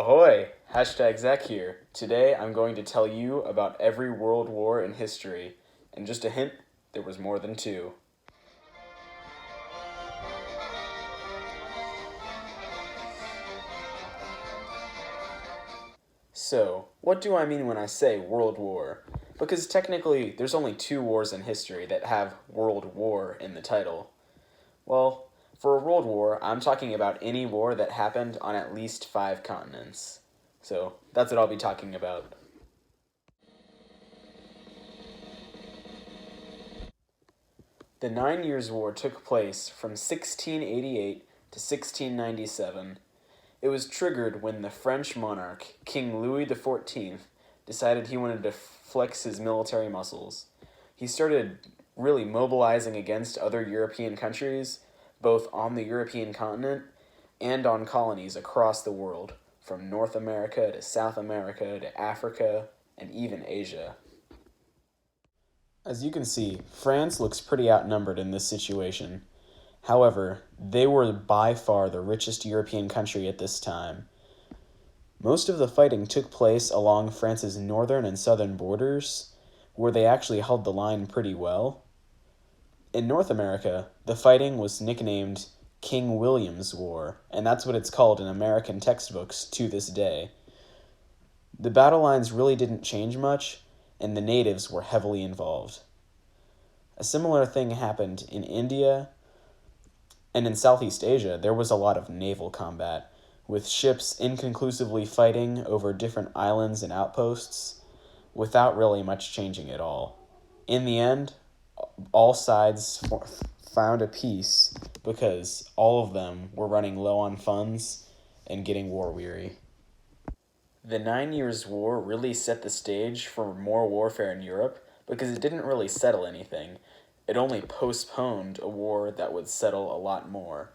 Ahoy! Hashtag Zach here. Today I'm going to tell you about every world war in history. And just a hint, there was more than two. So, what do I mean when I say World War? Because technically, there's only two wars in history that have World War in the title. Well, for a World War, I'm talking about any war that happened on at least 5 continents. So, that's what I'll be talking about. The 9 Years' War took place from 1688 to 1697. It was triggered when the French monarch, King Louis XIV, decided he wanted to flex his military muscles. He started really mobilizing against other European countries, both on the European continent and on colonies across the world, from North America to South America to Africa and even Asia. As you can see, France looks pretty outnumbered in this situation. However, they were by far the richest European country at this time. Most of the fighting took place along France's northern and southern borders, where they actually held the line pretty well. In North America, the fighting was nicknamed King William's War, and that's what it's called in American textbooks to this day. The battle lines really didn't change much, and the natives were heavily involved. A similar thing happened in India, and in Southeast Asia, there was a lot of naval combat, with ships inconclusively fighting over different islands and outposts, without really much changing at all. In the end, all sides found a peace because all of them were running low on funds and getting war-weary. The 9 Years' War really set the stage for more warfare in Europe because it didn't really settle anything. It only postponed a war that would settle a lot more.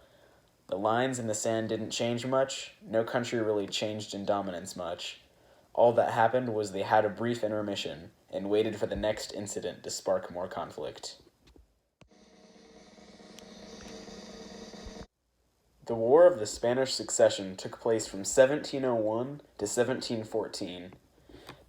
The lines in the sand didn't change much. No country really changed in dominance much. All that happened was they had a brief intermission and waited for the next incident to spark more conflict. The War of the Spanish Succession took place from 1701 to 1714.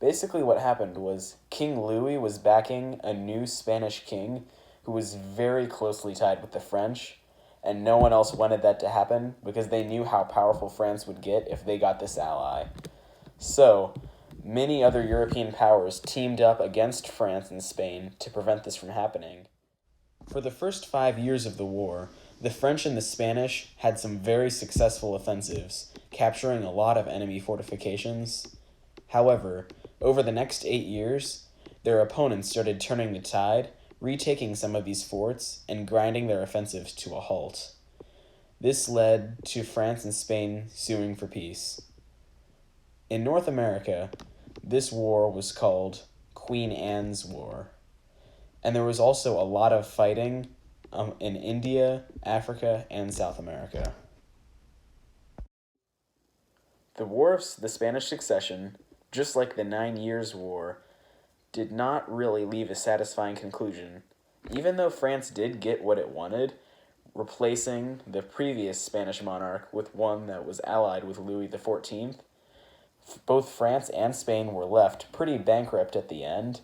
Basically what happened was King Louis was backing a new Spanish king who was very closely tied with the French, and no one else wanted that to happen because they knew how powerful France would get if they got this ally. So, many other European powers teamed up against France and Spain to prevent this from happening. For the first 5 years of the war, the French and the Spanish had some very successful offensives, capturing a lot of enemy fortifications. However, over the next 8 years, their opponents started turning the tide, retaking some of these forts, and grinding their offensives to a halt. This led to France and Spain suing for peace. In North America, this war was called Queen Anne's War. And there was also a lot of fighting in India, Africa, and South America. The War of the Spanish Succession, just like the 9 Years' War, did not really leave a satisfying conclusion. Even though France did get what it wanted, replacing the previous Spanish monarch with one that was allied with Louis XIV, both France and Spain were left pretty bankrupt at the end,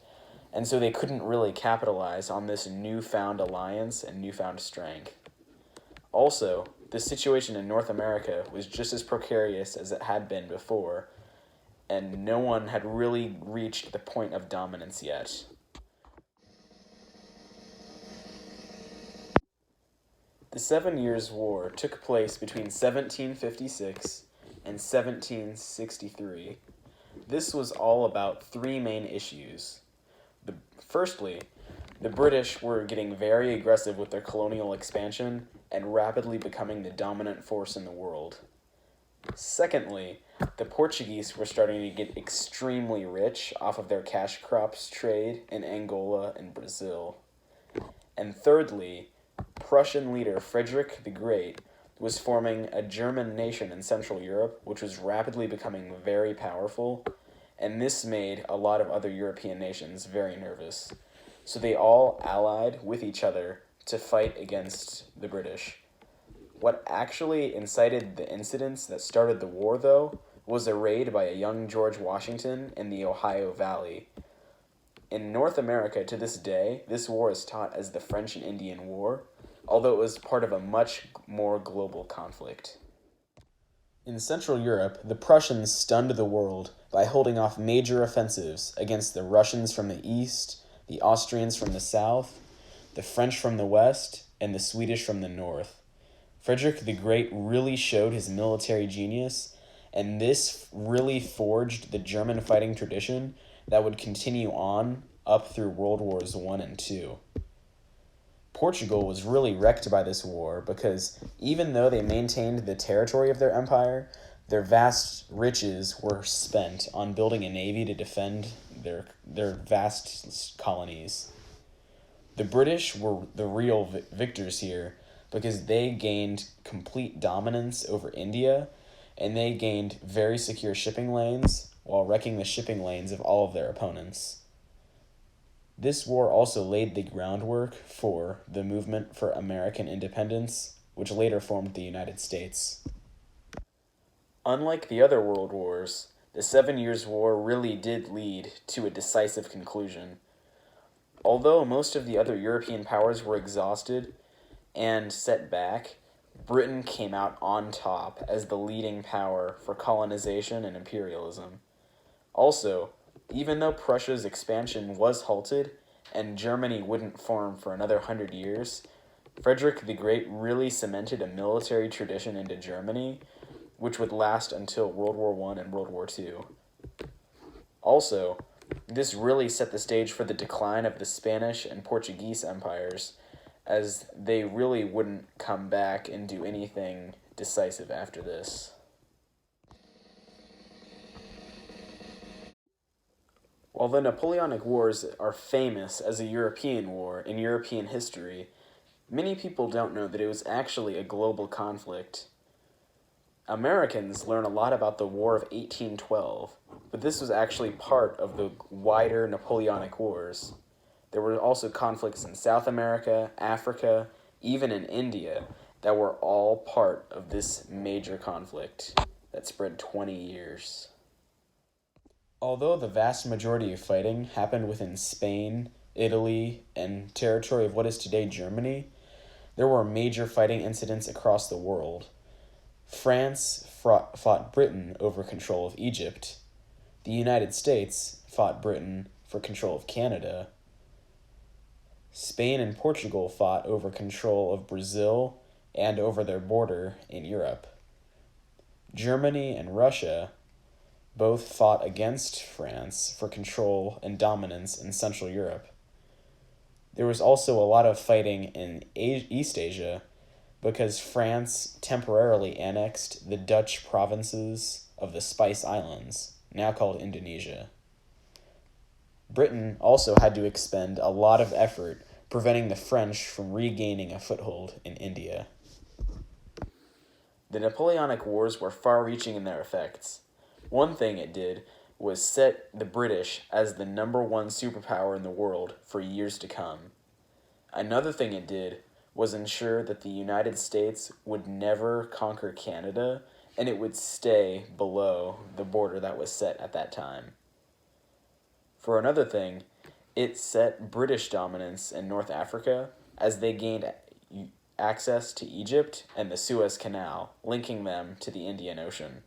and so they couldn't really capitalize on this newfound alliance and newfound strength. Also, the situation in North America was just as precarious as it had been before, and no one had really reached the point of dominance yet. The 7 Years' War took place between 1756 and 1763. This was all about 3 main issues. Firstly, the British were getting very aggressive with their colonial expansion and rapidly becoming the dominant force in the world. Secondly, the Portuguese were starting to get extremely rich off of their cash crops trade in Angola and Brazil. And thirdly, Prussian leader Frederick the Great was forming a German nation in Central Europe, which was rapidly becoming very powerful, and this made a lot of other European nations very nervous. So they all allied with each other to fight against the British. What actually incited the incidents that started the war, though, was a raid by a young George Washington in the Ohio Valley. In North America to this day, this war is taught as the French and Indian War, although it was part of a much more global conflict. In Central Europe, the Prussians stunned the world by holding off major offensives against the Russians from the east, the Austrians from the south, the French from the west, and the Swedish from the north. Frederick the Great really showed his military genius, and this really forged the German fighting tradition that would continue on up through World Wars I and II. Portugal was really wrecked by this war because even though they maintained the territory of their empire, their vast riches were spent on building a navy to defend their vast colonies. The British were the real victors here because they gained complete dominance over India, and they gained very secure shipping lanes while wrecking the shipping lanes of all of their opponents. This war also laid the groundwork for the movement for American independence, which later formed the United States. Unlike the other world wars, the 7 Years' War really did lead to a decisive conclusion. Although most of the other European powers were exhausted and set back, Britain came out on top as the leading power for colonization and imperialism. Also, even though Prussia's expansion was halted and Germany wouldn't form for another 100 years, Frederick the Great really cemented a military tradition into Germany, which would last until World War I and World War II. Also, this really set the stage for the decline of the Spanish and Portuguese empires, as they really wouldn't come back and do anything decisive after this. While the Napoleonic Wars are famous as a European war in European history, many people don't know that it was actually a global conflict. Americans learn a lot about the War of 1812, but this was actually part of the wider Napoleonic Wars. There were also conflicts in South America, Africa, even in India, that were all part of this major conflict that spread 20 years. Although the vast majority of fighting happened within Spain, Italy, and territory of what is today Germany, there were major fighting incidents across the world. France fought Britain over control of Egypt. The United States fought Britain for control of Canada. Spain and Portugal fought over control of Brazil and over their border in Europe. Germany and Russia both fought against France for control and dominance in Central Europe. There was also a lot of fighting in East Asia because France temporarily annexed the Dutch provinces of the Spice Islands, now called Indonesia. Britain also had to expend a lot of effort preventing the French from regaining a foothold in India. The Napoleonic Wars were far-reaching in their effects. One thing it did was set the British as the #1 superpower in the world for years to come. Another thing it did was ensure that the United States would never conquer Canada, and it would stay below the border that was set at that time. For another thing, it set British dominance in North Africa as they gained access to Egypt and the Suez Canal, linking them to the Indian Ocean.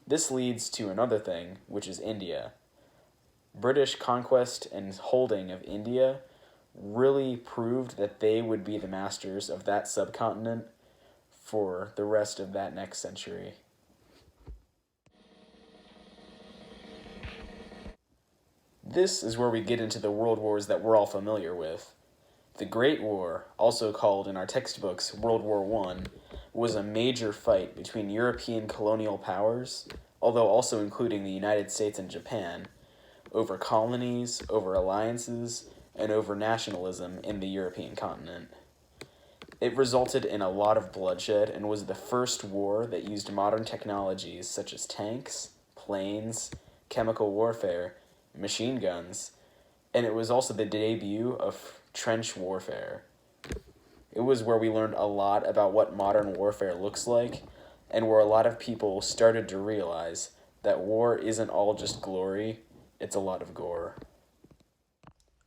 This leads to another thing, which is India. British conquest and holding of India really proved that they would be the masters of that subcontinent for the rest of that next century. This is where we get into the world wars that we're all familiar with. The Great War, also called in our textbooks World War I, was a major fight between European colonial powers, although also including the United States and Japan, over colonies, over alliances, and over nationalism in the European continent. It resulted in a lot of bloodshed and was the first war that used modern technologies such as tanks, planes, chemical warfare, machine guns, and it was also the debut of trench warfare. It was where we learned a lot about what modern warfare looks like and where a lot of people started to realize that war isn't all just glory, it's a lot of gore.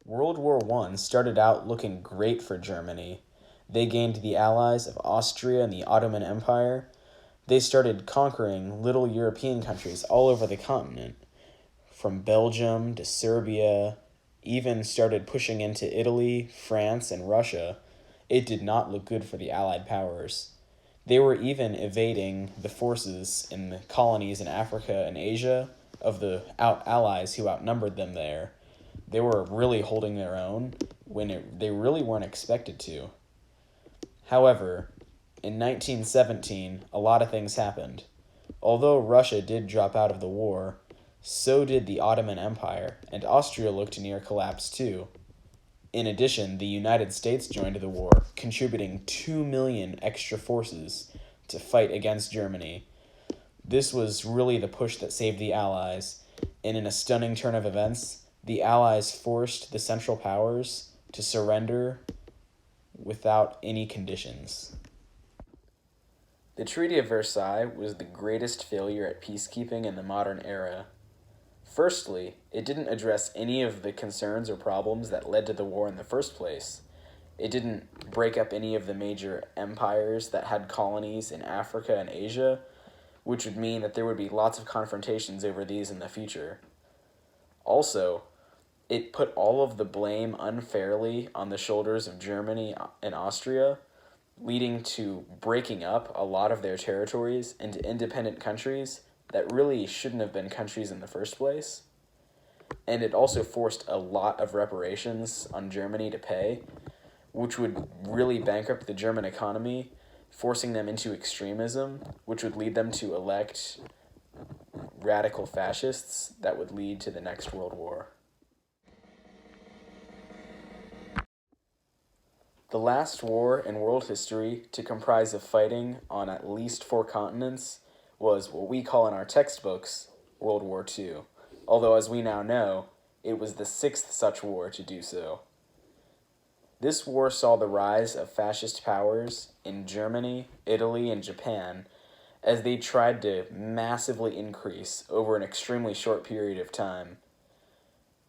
World War I started out looking great for Germany. They gained the allies of Austria and the Ottoman Empire. They started conquering little European countries all over the continent, from Belgium to Serbia, even started pushing into Italy, France, and Russia. It did not look good for the Allied powers. They were even evading the forces in the colonies in Africa and Asia of the allies who outnumbered them there. They were really holding their own when they really weren't expected to. However, in 1917, a lot of things happened. Although Russia did drop out of the war, so did the Ottoman Empire, and Austria looked near collapse too. In addition, the United States joined the war, contributing 2 million extra forces to fight against Germany. This was really the push that saved the Allies, and in a stunning turn of events, the Allies forced the Central Powers to surrender without any conditions. The Treaty of Versailles was the greatest failure at peacekeeping in the modern era. Firstly, it didn't address any of the concerns or problems that led to the war in the first place. It didn't break up any of the major empires that had colonies in Africa and Asia, which would mean that there would be lots of confrontations over these in the future. Also, it put all of the blame unfairly on the shoulders of Germany and Austria, leading to breaking up a lot of their territories into independent countries that really shouldn't have been countries in the first place. And it also forced a lot of reparations on Germany to pay, which would really bankrupt the German economy, forcing them into extremism, which would lead them to elect radical fascists that would lead to the next World War. The last war in world history to comprise of fighting on at least 4 continents was what we call in our textbooks World War II, although as we now know, it was the 6th such war to do so. This war saw the rise of fascist powers in Germany, Italy, and Japan as they tried to massively increase over an extremely short period of time.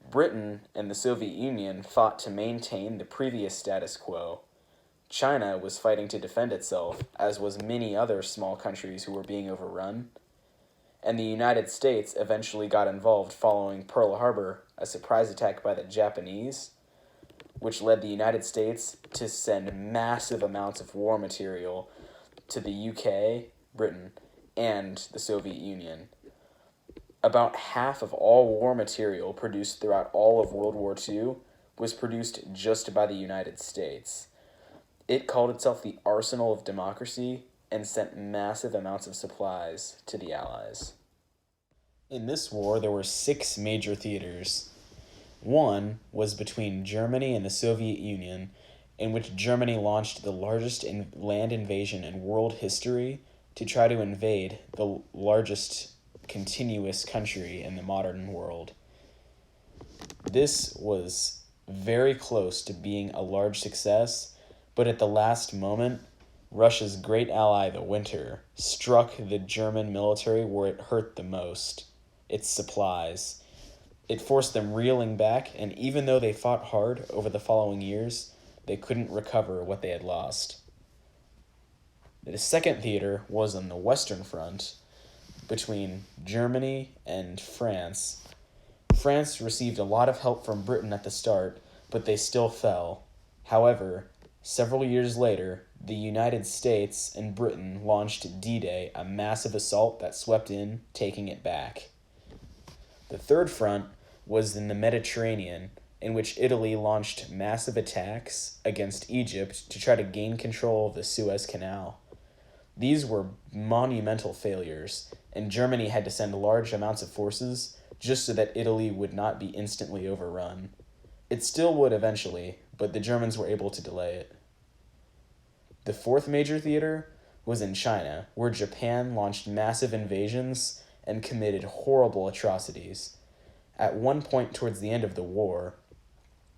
Britain and the Soviet Union fought to maintain the previous status quo. China was fighting to defend itself, as was many other small countries who were being overrun. And the United States eventually got involved following Pearl Harbor, a surprise attack by the Japanese, which led the United States to send massive amounts of war material to the UK, Britain, and the Soviet Union. About half of all war material produced throughout all of World War II was produced just by the United States. It called itself the Arsenal of Democracy and sent massive amounts of supplies to the Allies. In this war, there were 6 major theaters. One was between Germany and the Soviet Union, in which Germany launched the largest land invasion in world history to try to invade the largest continuous country in the modern world. This was very close to being a large success, but at the last moment, Russia's great ally, the Winter, struck the German military where it hurt the most, its supplies. It forced them reeling back, and even though they fought hard over the following years, they couldn't recover what they had lost. The second theater was on the Western Front, between Germany and France. France received a lot of help from Britain at the start, but they still fell. However, several years later, the United States and Britain launched D-Day, a massive assault that swept in, taking it back. The third front was in the Mediterranean, in which Italy launched massive attacks against Egypt to try to gain control of the Suez Canal. These were monumental failures, and Germany had to send large amounts of forces just so that Italy would not be instantly overrun. It still would eventually, but the Germans were able to delay it. The fourth major theater was in China, where Japan launched massive invasions and committed horrible atrocities. At one point towards the end of the war,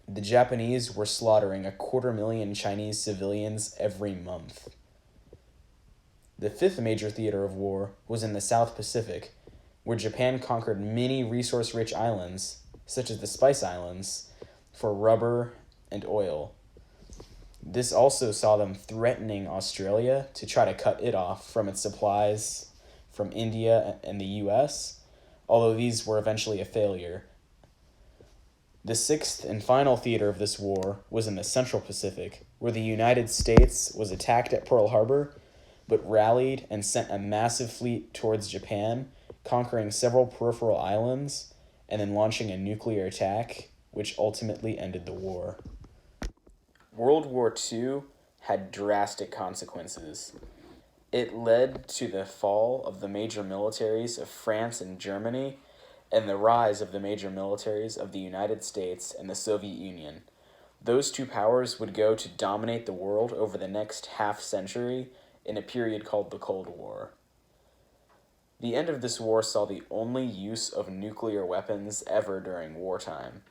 the Japanese were slaughtering 250,000 Chinese civilians every month. The fifth major theater of war was in the South Pacific, where Japan conquered many resource-rich islands, such as the Spice Islands, for rubber and oil. This also saw them threatening Australia to try to cut it off from its supplies from India and the US, although these were eventually a failure. The sixth and final theater of this war was in the Central Pacific, where the United States was attacked at Pearl Harbor, but rallied and sent a massive fleet towards Japan, conquering several peripheral islands, and then launching a nuclear attack, which ultimately ended the war. World War II had drastic consequences. It led to the fall of the major militaries of France and Germany, and the rise of the major militaries of the United States and the Soviet Union. Those two powers would go to dominate the world over the next half-century in a period called the Cold War. The end of this war saw the only use of nuclear weapons ever during wartime.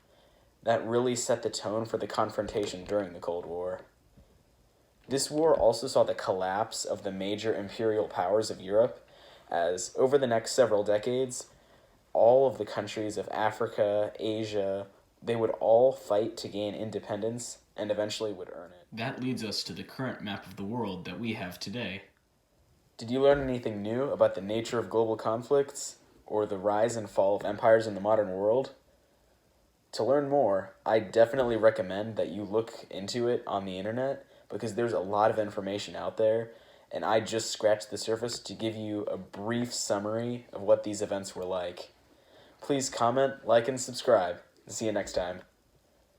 That really set the tone for the confrontation during the Cold War. This war also saw the collapse of the major imperial powers of Europe, as over the next several decades, all of the countries of Africa, Asia, they would all fight to gain independence and eventually would earn it. That leads us to the current map of the world that we have today. Did you learn anything new about the nature of global conflicts or the rise and fall of empires in the modern world? To learn more, I definitely recommend that you look into it on the internet because there's a lot of information out there, and I just scratched the surface to give you a brief summary of what these events were like. Please comment, like, and subscribe. See you next time.